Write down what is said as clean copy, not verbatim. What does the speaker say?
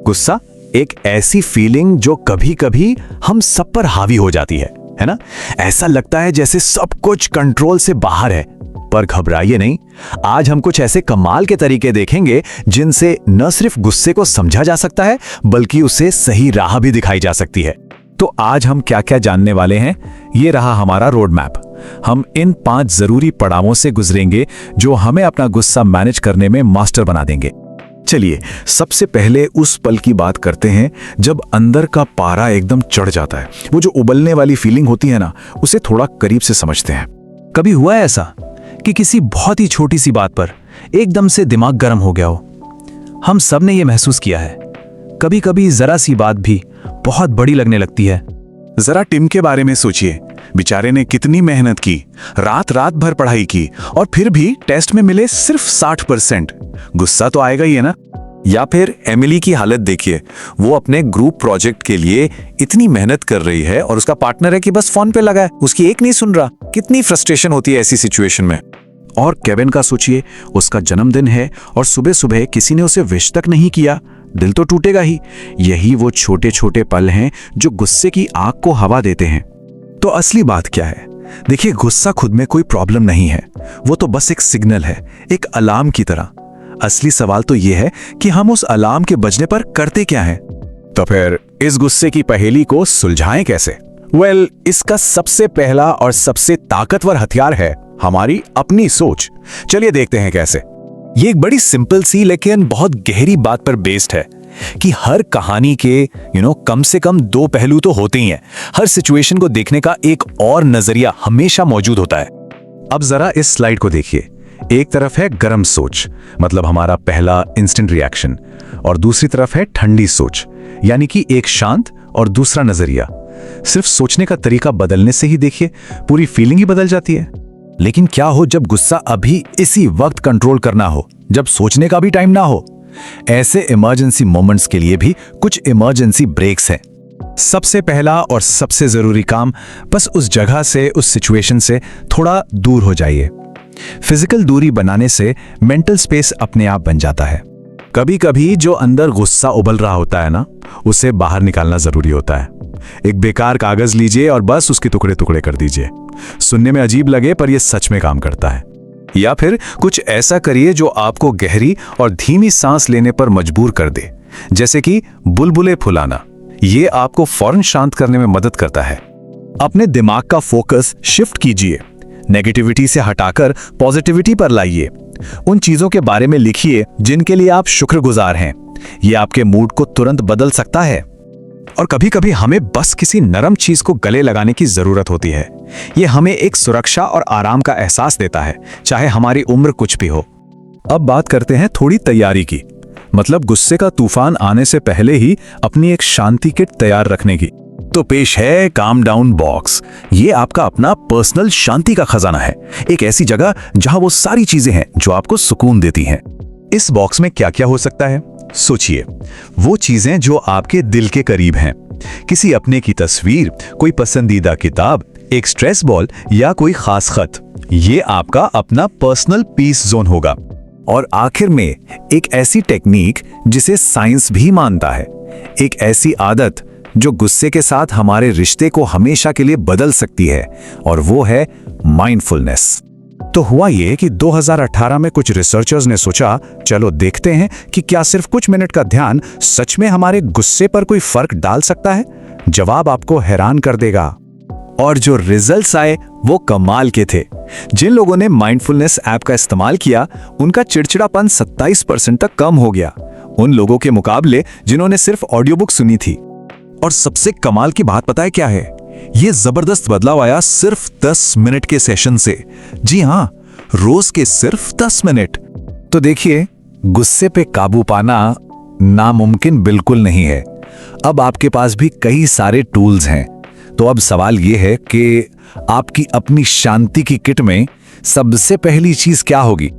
गुस्सा एक ऐसी फीलिंग जो कभी कभी हम सब पर हावी हो जाती है ना? ऐसा लगता है जैसे सब कुछ कंट्रोल से बाहर है। पर घबराइए नहीं, आज हम कुछ ऐसे कमाल के तरीके देखेंगे जिनसे न सिर्फ गुस्से को समझा जा सकता है बल्कि उसे सही राह भी दिखाई जा सकती है। तो आज हम क्या क्या जानने वाले हैं, ये रहा हमारा रोड मैप। हम इन 5 जरूरी पड़ावों से गुजरेंगे जो हमें अपना गुस्सा मैनेज करने में मास्टर बना देंगे। चलिए सबसे पहले उस पल की बात करते हैं जब अंदर का पारा एकदम चढ़ जाता है। वो जो उबलने वाली फीलिंग होती है ना, उसे थोड़ा करीब से समझते हैं। कभी हुआ है ऐसा कि किसी बहुत ही छोटी सी बात पर एकदम से दिमाग गर्म हो गया हो? हम सब ने यह महसूस किया है। कभी कभी जरा सी बात भी बहुत बड़ी लगने लगती है। जरा टिम के बारे में सोचिए। बेचारे ने कितनी मेहनत की, रात रात भर पढ़ाई की और फिर भी टेस्ट में मिले सिर्फ 60%। गुस्सा तो आएगा ही है ना? या फिर एमिली की हालत देखिए, वो अपने ग्रुप प्रोजेक्ट के लिए इतनी मेहनत कर रही है और उसका पार्टनर है कि बस फोन पे लगा है, उसकी एक नहीं सुन रहा। कितनी फ्रस्ट्रेशन होती है ऐसी सिचुएशन में। और केविन का सोचिए, उसका जन्मदिन है और सुबह सुबह किसी ने उसे विश तक नहीं किया। दिल तो टूटेगा ही। यही वो छोटे छोटे पल हैं जो गुस्से की आग को हवा देते हैं। तो असली बात क्या है? देखिए, गुस्सा खुद में कोई प्रॉब्लम नहीं है, वो तो बस एक सिग्नल है, एक अलार्म की तरह। असली सवाल तो यह है कि हम उस अलार्म के बजने पर करते क्या हैं? तो फिर इस गुस्से की पहेली को सुलझाएं कैसे? इसका सबसे पहला और सबसे ताकतवर हथियार है हमारी अपनी सोच। चलिए देखते हैं कैसे। ये एक बड़ी सिंपल सी लेकिन बहुत गहरी बात पर बेस्ड है कि हर कहानी के कम से कम 2 पहलू तो होते ही हैं। हर सिचुएशन को देखने का एक और नजरिया हमेशा मौजूद होता है। अब जरा इस स्लाइड को देखिए। एक तरफ है गर्म सोच, मतलब हमारा पहला इंस्टेंट रिएक्शन, और दूसरी तरफ है ठंडी सोच, यानी कि एक शांत और दूसरा नजरिया। सिर्फ सोचने का तरीका बदलने से ही देखिए पूरी फीलिंग ही बदल जाती है। लेकिन क्या हो जब गुस्सा अभी इसी वक्त कंट्रोल करना हो, जब सोचने का भी टाइम ना हो? ऐसे इमरजेंसी मोमेंट्स के लिए भी कुछ इमरजेंसी ब्रेक्स हैं। सबसे पहला और सबसे जरूरी काम, बस उस जगह से, उस सिचुएशन से थोड़ा दूर हो जाइए। फिजिकल दूरी बनाने से मेंटल स्पेस अपने आप बन जाता है। कभी कभी जो अंदर गुस्सा उबल रहा होता है ना, उसे बाहर निकालना जरूरी होता है। एक बेकार कागज लीजिए और बस उसके टुकड़े टुकड़े कर दीजिए। सुनने में अजीब लगे पर यह सच में काम करता है। या फिर कुछ ऐसा करिए जो आपको गहरी और धीमी सांस लेने पर मजबूर कर दे, जैसे कि बुलबुले फुलाना। यह आपको फौरन शांत करने में मदद करता है। अपने दिमाग का फोकस शिफ्ट कीजिए, नेगेटिविटी से हटाकर पॉजिटिविटी पर लाइए। उन चीजों के बारे में लिखिए जिनके लिए आप शुक्रगुजार हैं। यह आपके मूड को तुरंत बदल सकता है। और कभी कभी हमें बस किसी नरम चीज को गले लगाने की जरूरत होती है। यह हमें एक सुरक्षा और आराम का एहसास देता है, चाहे हमारी उम्र कुछ भी हो। अब बात करते हैं थोड़ी तैयारी की, मतलब गुस्से का तूफान आने से पहले ही अपनी एक शांति किट तैयार रखने की। तो पेश है काम डाउन बॉक्स। ये आपका अपना पर्सनल शांति का खजाना है, एक ऐसी जगह जहां वो सारी चीजें हैं जो आपको सुकून देती हैं। इस बॉक्स में क्या क्या हो सकता है? सोचिए, वो चीजें जो आपके दिल के करीब हैं। किसी अपने की तस्वीर, कोई पसंदीदा किताब, एक स्ट्रेस बॉल या कोई खास खत। ये आपका अपना पर्सनल पीस जोन होगा। और आखिर में एक ऐसी टेक्निक जिसे साइंस भी मानता है, एक ऐसी आदत जो गुस्से के साथ हमारे रिश्ते को हमेशा के लिए बदल सकती है, और वो है माइंडफुलनेस। तो हुआ ये कि 2018 में कुछ रिसर्चर्स ने सोचा, चलो देखते हैं कि क्या सिर्फ कुछ मिनट का ध्यान सच में हमारे गुस्से पर कोई फर्क डाल सकता है। जवाब आपको हैरान कर देगा। और जो रिजल्ट्स आए वो कमाल के थे। जिन लोगों ने माइंडफुलनेस ऐप का इस्तेमाल किया, उनका चिड़चिड़ापन 27% तक कम हो गया, उन लोगों के मुकाबले जिन्होंने सिर्फ ऑडियो बुक सुनी थी। और सबसे कमाल की बात पता है क्या है? ये जबरदस्त बदलाव आया सिर्फ 10 मिनट के सेशन से। जी हां, रोज के सिर्फ 10 मिनट। तो देखिए, गुस्से पे काबू पाना नामुमकिन बिल्कुल नहीं है। अब आपके पास भी कई सारे टूल्स हैं। तो अब सवाल यह है कि आपकी अपनी शांति की किट में सबसे पहली चीज क्या होगी?